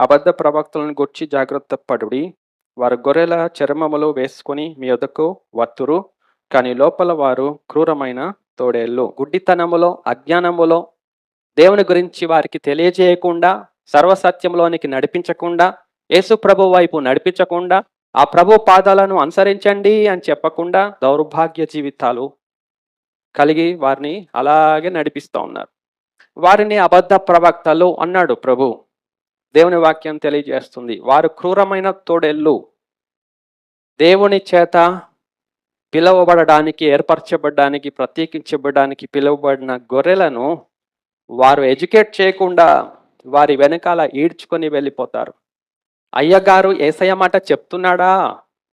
అబద్ధ ప్రవక్తలను గూర్చి జాగ్రత్త పడుడి. వారు గొర్రెల చర్మములు వేసుకొని మీ యొద్దకు వత్తురు, కానీ లోపల వారు క్రూరమైన తోడేళ్ళు. గుడ్డితనములో, అజ్ఞానములో దేవుని గురించి వారికి తెలియజేయకుండా, సర్వసత్యంలోనికి నడిపించకుండా, యేసు ప్రభు వైపు నడిపించకుండా, ఆ ప్రభు పాదాలను అనుసరించండి అని చెప్పకుండా దౌర్భాగ్య జీవితాలు కలిగి వారిని అలాగే నడిపిస్తూ ఉన్నారు. వారిని అబద్ధ ప్రవక్తలు అన్నాడు ప్రభు. దేవుని వాక్యం తెలియజేస్తుంది, వారు క్రూరమైన తోడేళ్ళు. దేవుని చేత పిలువబడడానికి, ఏర్పరచబడడానికి, ప్రత్యేకించబడడానికి పిలువబడిన గొర్రెలను వారు ఎడ్యుకేట్ చేయకుండా వారి వెనకాల ఈడ్చుకొని వెళ్ళిపోతారు. అయ్యగారు యేసయ్య మాట చెప్తున్నాడా,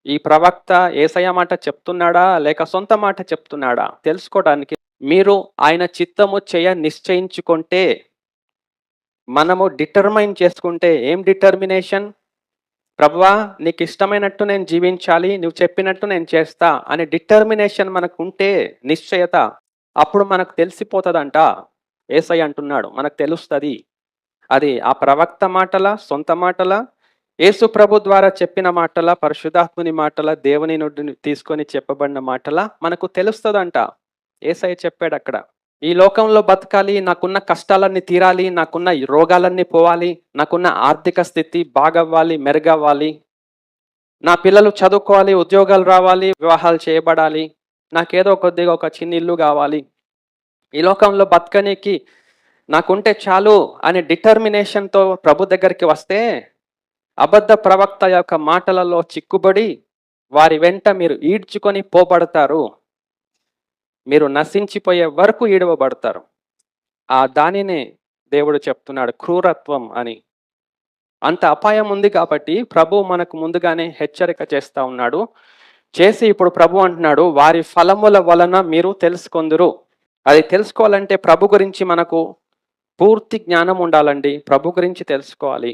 ఈ ప్రవక్త యేసయ్య మాట చెప్తున్నాడా, లేక సొంత మాట చెప్తున్నాడా తెలుసుకోవడానికి మీరు ఆయన చిత్తము చేయ నిశ్చయించుకుంటే, మనము డిటర్మైన్ చేసుకుంటే, ఏం డిటర్మినేషన్? ప్రభువా, నీకు ఇష్టమైనట్టు నేను జీవించాలి, నువ్వు చెప్పినట్టు నేను చేస్తా అనే డిటర్మినేషన్ మనకు ఉంటే, నిశ్చయత, అప్పుడు మనకు తెలిసిపోతుందంట. యేసయ్య అంటున్నాడు, మనకు తెలుస్తుంది. అది ఆ ప్రవక్త మాటల, సొంత మాటల, యేసు ప్రభు ద్వారా చెప్పిన మాటల, పరిశుద్ధాత్ముని మాటల, దేవుని నుండి తీసుకొని చెప్పబడిన మాటల మనకు తెలుస్తుందంట. యేసయ్య చెప్పాడు అక్కడ, ఈ లోకంలో బతకాలి, నాకున్న కష్టాలన్నీ తీరాలి, నాకున్న రోగాలన్నీ పోవాలి, నాకున్న ఆర్థిక స్థితి బాగవ్వాలి, మెరుగవ్వాలి, నా పిల్లలు చదువుకోవాలి, ఉద్యోగాలు రావాలి, వివాహాలు చేయబడాలి, నాకేదో కొద్దిగా ఒక చిన్న ఇల్లు కావాలి, ఈ లోకంలో బతకనికి నాకుంటే చాలు అనే డిటర్మినేషన్తో ప్రభు దగ్గరికి వస్తే, అబద్ధ ప్రవక్త యొక్క మాటలలో చిక్కుబడి వారి వెంట మీరు ఈడ్చుకొని పోబడతారు. మీరు నశించిపోయే వరకు ఈడవబడతారు. ఆ దానినే దేవుడు చెప్తున్నాడు క్రూరత్వం అని. అంత అపాయం ఉంది కాబట్టి ప్రభు మనకు ముందుగానే హెచ్చరిక చేస్తా ఉన్నాడు. చేసి ఇప్పుడు ప్రభు అంటున్నాడు, వారి ఫలముల వలన మీరు తెలుసుకొందురు. అది తెలుసుకోవాలంటే ప్రభు గురించి మనకు పూర్తి జ్ఞానం ఉండాలండి. ప్రభు గురించి తెలుసుకోవాలి.